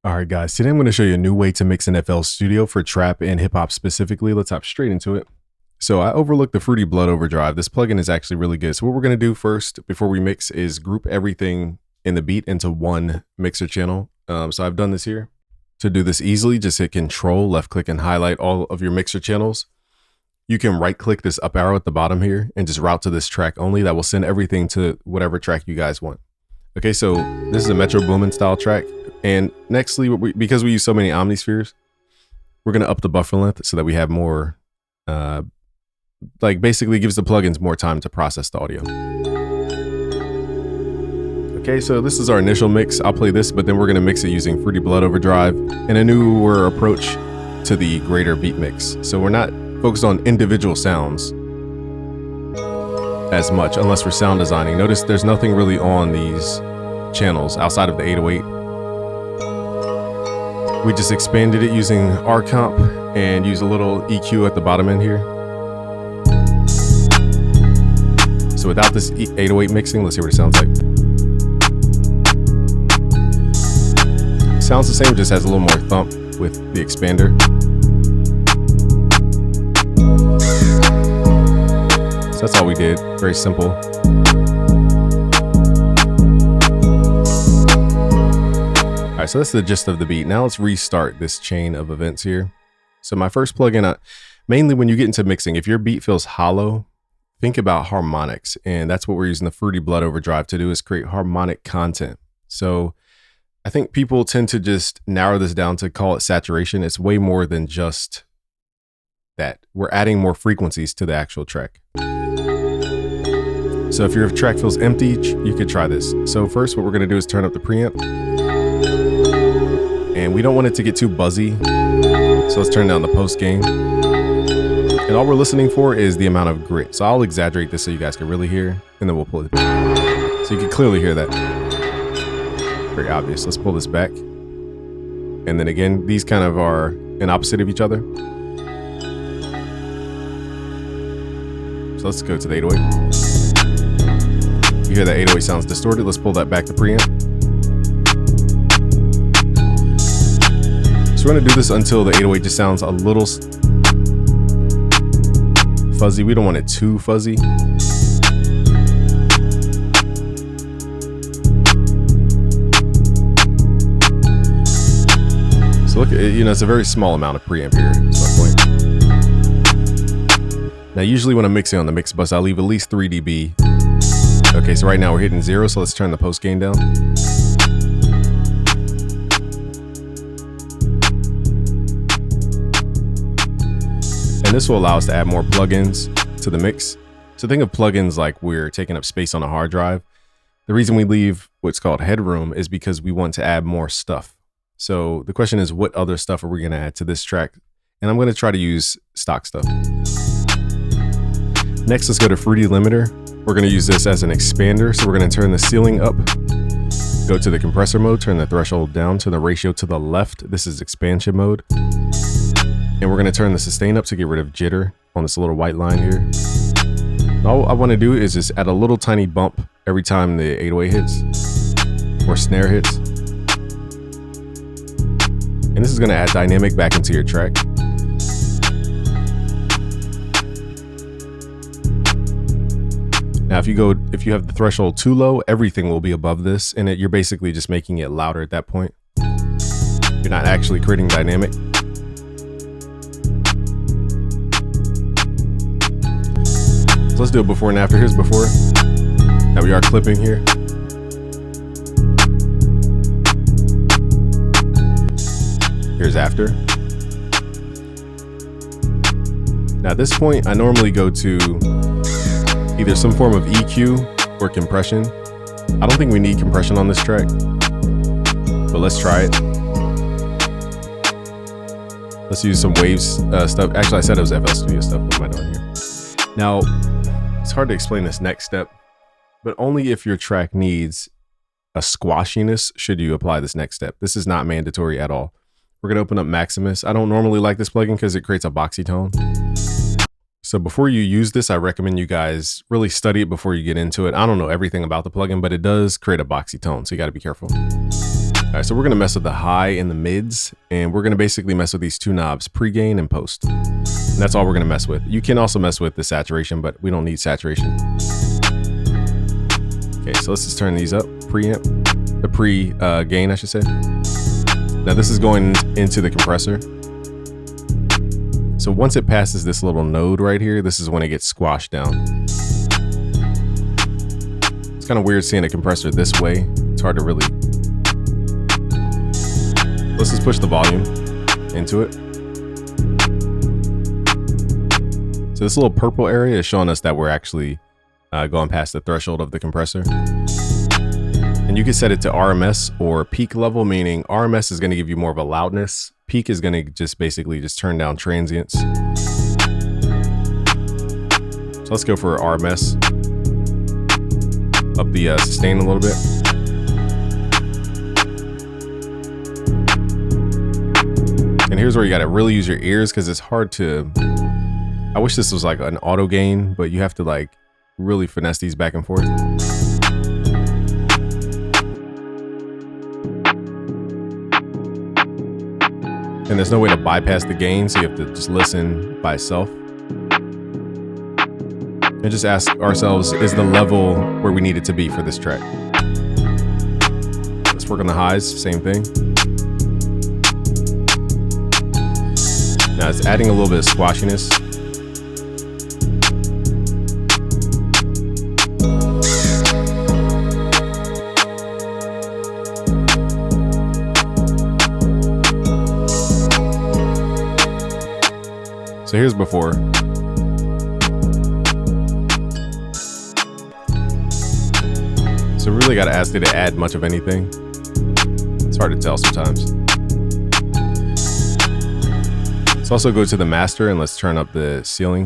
All right, guys, today I'm going to show you a new way to mix in FL Studio for trap and hip hop specifically. Let's hop straight into it. So I overlooked the Fruity Blood Overdrive. This plugin is actually really good. So what we're going to do first before we mix is group everything in the beat into one mixer channel. So I've done this here. To do this easily, just hit Control, left click and highlight all of your mixer channels. You can right click this up arrow at the bottom here and just route to this track only. That will send everything to whatever track you guys want. Okay, so this is a Metro Boomin style track. And nextly, because we use so many omnispheres, we're going to up the buffer length so that we have more, basically gives the plugins more time to process the audio. Okay, so this is our initial mix. I'll play this, but then we're going to mix it using Fruity Blood Overdrive and a newer approach to the greater beat mix. So we're not focused on individual sounds as much unless we're sound designing. Notice there's nothing really on these channels outside of the 808. We just expanded it using R comp and use a little EQ at the bottom end here. So without this 808 mixing, let's see what it sounds like. Sounds the same, just has a little more thump with the expander. So that's all we did, very simple. All right, so that's the gist of the beat. Now let's restart this chain of events here. So my first plugin, mainly when you get into mixing, if your beat feels hollow, think about harmonics. And that's what we're using the Fruity Blood Overdrive to do, is create harmonic content. So I think people tend to just narrow this down to call it saturation. It's way more than just that. We're adding more frequencies to the actual track. So if your track feels empty, you could try this. So first what we're going to do is turn up the preamp. And we don't want it to get too buzzy. So let's turn down the post gain. And all we're listening for is the amount of grit. So I'll exaggerate this so you guys can really hear, and then we'll pull it back. So you can clearly hear that. Very obvious. Let's pull this back. And then again, these kind of are in opposite of each other. So let's go to the 808. You hear that 808 sounds distorted. Let's pull that back to preamp. So we're going to do this until the 808 just sounds a little fuzzy. We don't want it too fuzzy. So look, it's a very small amount of preamp here. That's my point. Now, usually when I'm mixing on the mix bus, I'll leave at least 3 dB. Okay, so right now we're hitting 0, so let's turn the post gain down. And this will allow us to add more plugins to the mix. So think of plugins like we're taking up space on a hard drive. The reason we leave what's called headroom is because we want to add more stuff. So the question is, what other stuff are we going to add to this track? And I'm going to try to use stock stuff. Next, let's go to Fruity Limiter. We're going to use this as an expander. So we're going to turn the ceiling up, go to the compressor mode, turn the threshold down, turn the ratio to the left. This is expansion mode. And we're going to turn the sustain up to get rid of jitter on this little white line here. All I want to do is just add a little tiny bump every time the 808 hits or snare hits. And this is going to add dynamic back into your track. Now, if you have the threshold too low, everything will be above this, and you're basically just making it louder at that point. You're not actually creating dynamic. Let's do it before and after. Here's before. Now we are clipping here. Here's after. Now at this point, I normally go to either some form of EQ or compression. I don't think we need compression on this track, but let's try it. Let's use some waves stuff. Actually, I said it was FL Studio stuff. What am I doing here? Now, it's hard to explain this next step, but only if your track needs a squashiness should you apply this next step. This is not mandatory at all. We're going to open up Maximus. I don't normally like this plugin because it creates a boxy tone. So before you use this, I recommend you guys really study it before you get into it. I don't know everything about the plugin, but it does create a boxy tone, so you got to be careful. All right, so we're gonna mess with the high and the mids, and we're gonna basically mess with these two knobs, pre-gain and post. And that's all we're gonna mess with. You can also mess with the saturation, but we don't need saturation. Okay, so let's just turn these up, preamp, the pre-gain, I should say. Now this is going into the compressor. So once it passes this little node right here, this is when it gets squashed down. It's kind of weird seeing a compressor this way. It's hard to really. Let's just push the volume into it. So this little purple area is showing us that we're actually going past the threshold of the compressor. And you can set it to RMS or peak level, meaning RMS is going to give you more of a loudness. Peak is going to just basically just turn down transients. So let's go for RMS. Up the sustain a little bit. And here's where you got to really use your ears because it's hard to. I wish this was like an auto gain, but you have to like really finesse these back and forth. And there's no way to bypass the gain, so you have to just listen by itself. And just ask ourselves, is the level where we need it to be for this track? Let's work on the highs, same thing. Now it's adding a little bit of squashiness. So here's before. So we really got to ask it to add much of anything. It's hard to tell sometimes. Let's also go to the master and let's turn up the ceiling.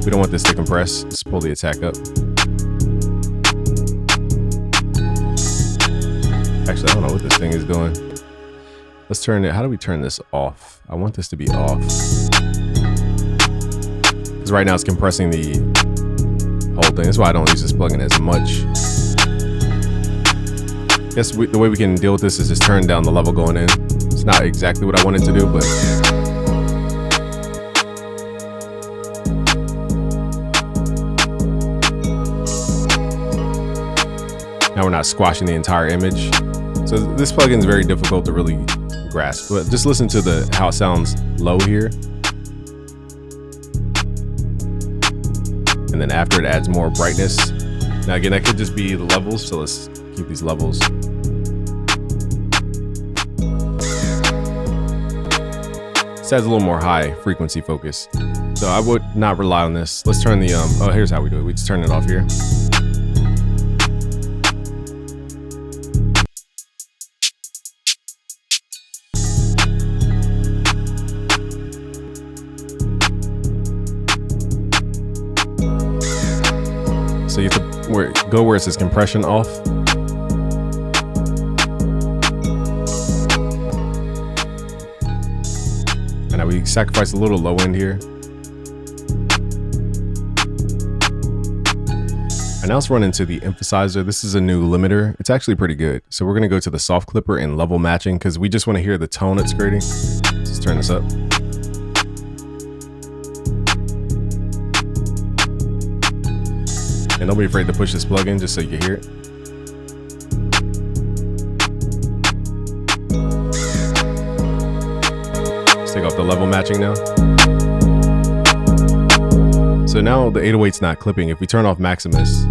We don't want this to compress. Let's pull the attack up. Actually, I don't know what this thing is doing. Let's turn it. How do we turn this off? I want this to be off. Because right now it's compressing the whole thing. That's why I don't use this plugin as much. I guess the way we can deal with this is just turn down the level going in. It's not exactly what I wanted to do, but now we're not squashing the entire image. So this plugin is very difficult to really grasp, but just listen to how it sounds low here. And then after it adds more brightness. Now again, that could just be the levels. So let's keep these levels. This adds a little more high frequency focus. So I would not rely on this. Let's turn the, oh, here's how we do it. We just turn it off here. So you have to go where it says compression off. And now we sacrifice a little low end here. And now let's run into the emphasizer. This is a new limiter. It's actually pretty good. So we're gonna go to the soft clipper and level matching because we just want to hear the tone it's creating. Let's turn this up. And don't be afraid to push this plugin just so you can hear it. Let's take off the level matching now. So now the 808's not clipping. If we turn off Maximus,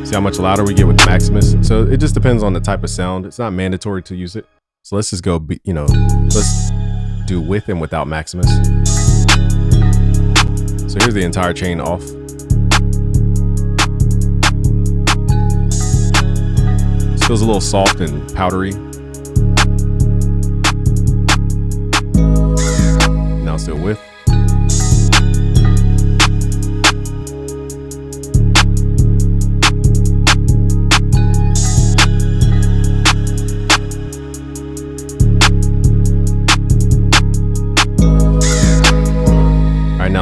see how much louder we get with the Maximus? So it just depends on the type of sound. It's not mandatory to use it. So let's just go, let's do with and without Maximus. So here's the entire chain off. This feels a little soft and powdery. Now still with.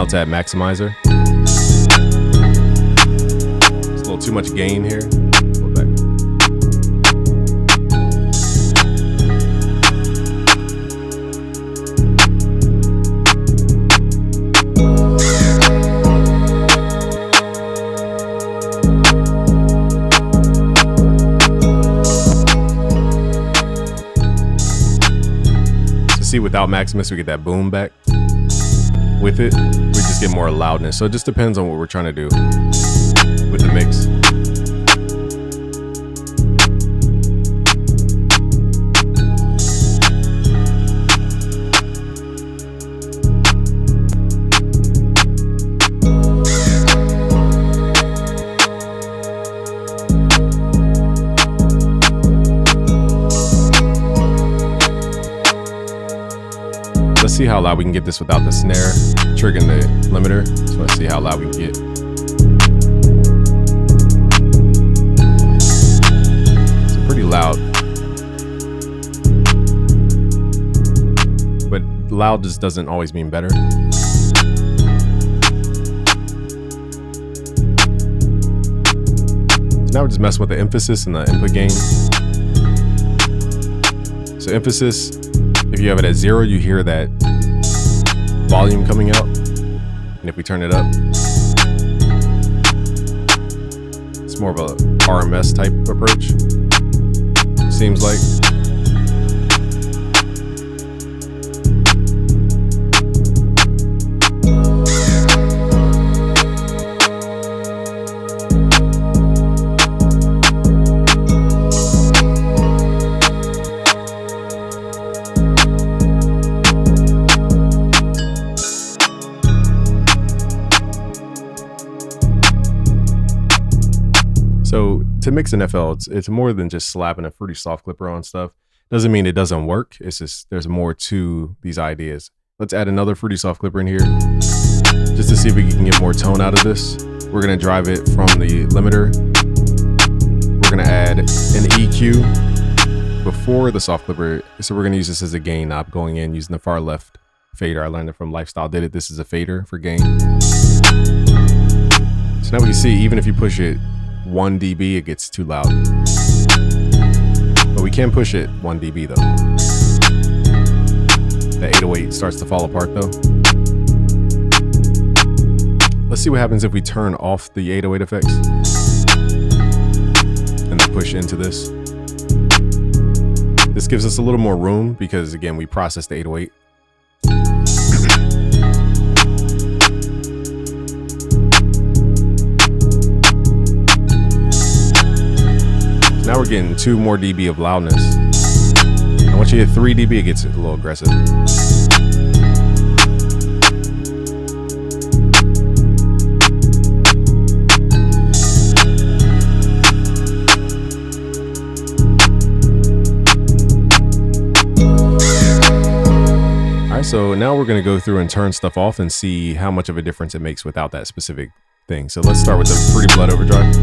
now to add maximizer. It's a little too much gain here. Go back. See, without Maximus we get that boom back. With it we just get more loudness, so it just depends on what we're trying to do with the mix. Let's see how loud we can get this without the snare triggering the limiter. So let's see how loud we can get. It's pretty loud, but loud just doesn't always mean better. So now we're just messing with the emphasis and the input gain. So emphasis, if you have it at 0, you hear that volume coming out. And if we turn it up, it's more of a RMS type approach, seems like. So to mix an FL, it's more than just slapping a Fruity Soft Clipper on stuff. Doesn't mean it doesn't work. It's just there's more to these ideas. Let's add another Fruity Soft Clipper in here just to see if we can get more tone out of this. We're gonna drive it from the limiter. We're gonna add an EQ before the soft clipper. So we're gonna use this as a gain knob going in using the far left fader. I learned it from Lifestyle Did It. This is a fader for gain. So now we can see even if you push it 1 dB, it gets too loud. But we can push it 1 dB though. The 808 starts to fall apart though. Let's see what happens if we turn off the 808 effects and then push into this. This gives us a little more room because again, we processed the 808. Now we're getting 2 more dB of loudness. And once you hit 3 dB, it gets a little aggressive. All right, so now we're gonna go through and turn stuff off and see how much of a difference it makes without that specific thing. So let's start with the Fruity Blood Overdrive.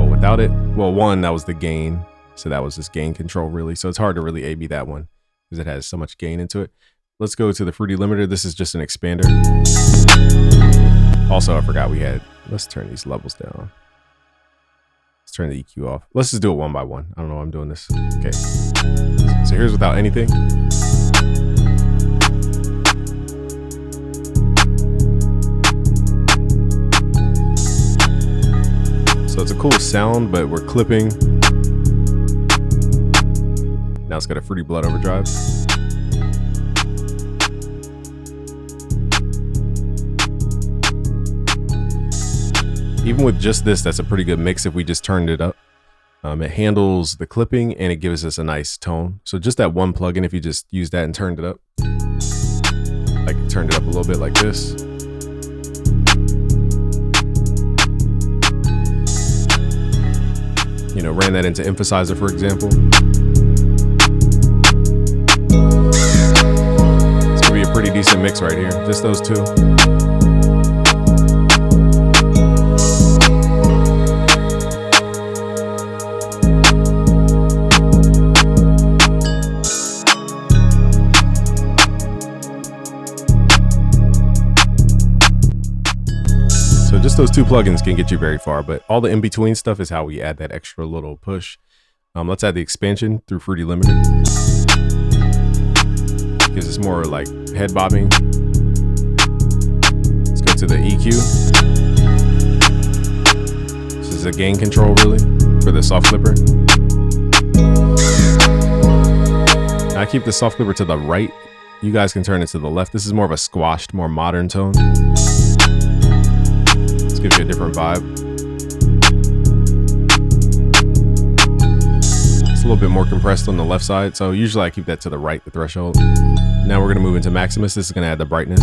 Without it, well, one, that was the gain, so that was just gain control really, so it's hard to really A/B that one because it has so much gain into it. Let's go to the Fruity Limiter. This is just an expander. Also, I forgot we had, let's turn these levels down. Let's turn the EQ off. Let's just do it one by one. I don't know why I'm doing this. Okay, so here's without anything. So it's a cool sound, but we're clipping. Now it's got a Fruity Blood Overdrive. Even with just this, that's a pretty good mix if we just turned it up. It handles the clipping and it gives us a nice tone. So just that one plugin, if you just use that and turned it up, like turned it up a little bit like this. You know, ran that into emphasizer, for example. It's gonna be a pretty decent mix right here. Just those two. just those two plugins can get you very far, but all the in-between stuff is how we add that extra little push. Let's add the expansion through Fruity Limited. Because it's more like head bobbing. Let's go to the EQ. This is a gain control really for the soft clipper. I keep the soft clipper to the right. You guys can turn it to the left. This is more of a squashed, more modern tone. This gives you a different vibe. It's a little bit more compressed on the left side, so usually I keep that to the right, the threshold. Now we're gonna move into Maximus. This is gonna add the brightness.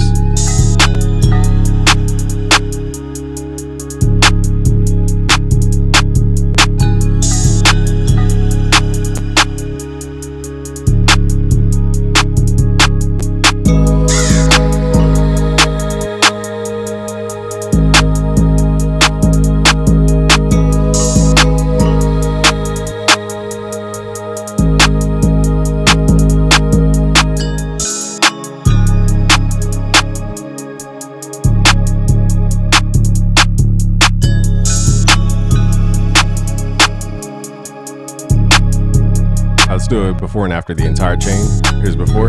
Let's do it before and after the entire chain. Here's before.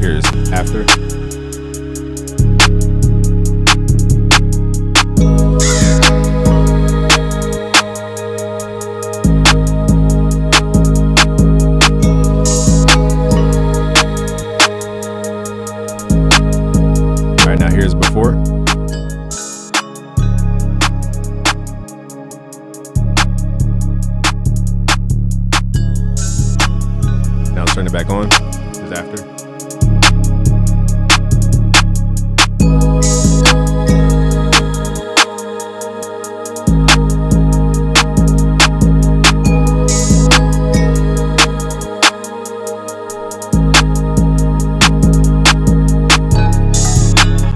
Here's after. All right, now here's before. Turn it back on. Here's after.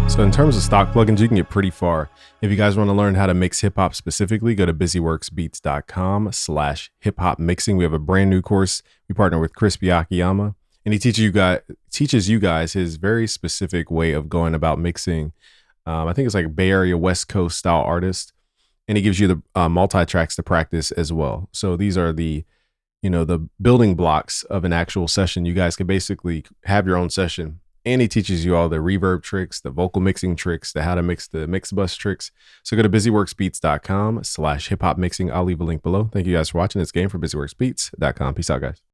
So in terms of stock plugins, you can get pretty far. If you guys want to learn how to mix hip hop specifically, go to busyworksbeats.com/hip-hop mixing. We have a brand new course. We partner with Crispy Akiyama, and he teaches you guys his very specific way of going about mixing. I think it's like Bay Area West Coast style artist, and he gives you the multi-tracks to practice as well. So these are the building blocks of an actual session. You guys can basically have your own session. And he teaches you all the reverb tricks, the vocal mixing tricks, the how to mix the mix bus tricks. So go to busyworksbeats.com/hip-hop mixing. I'll leave a link below. Thank you guys for watching this game for busyworksbeats.com. Peace out, guys.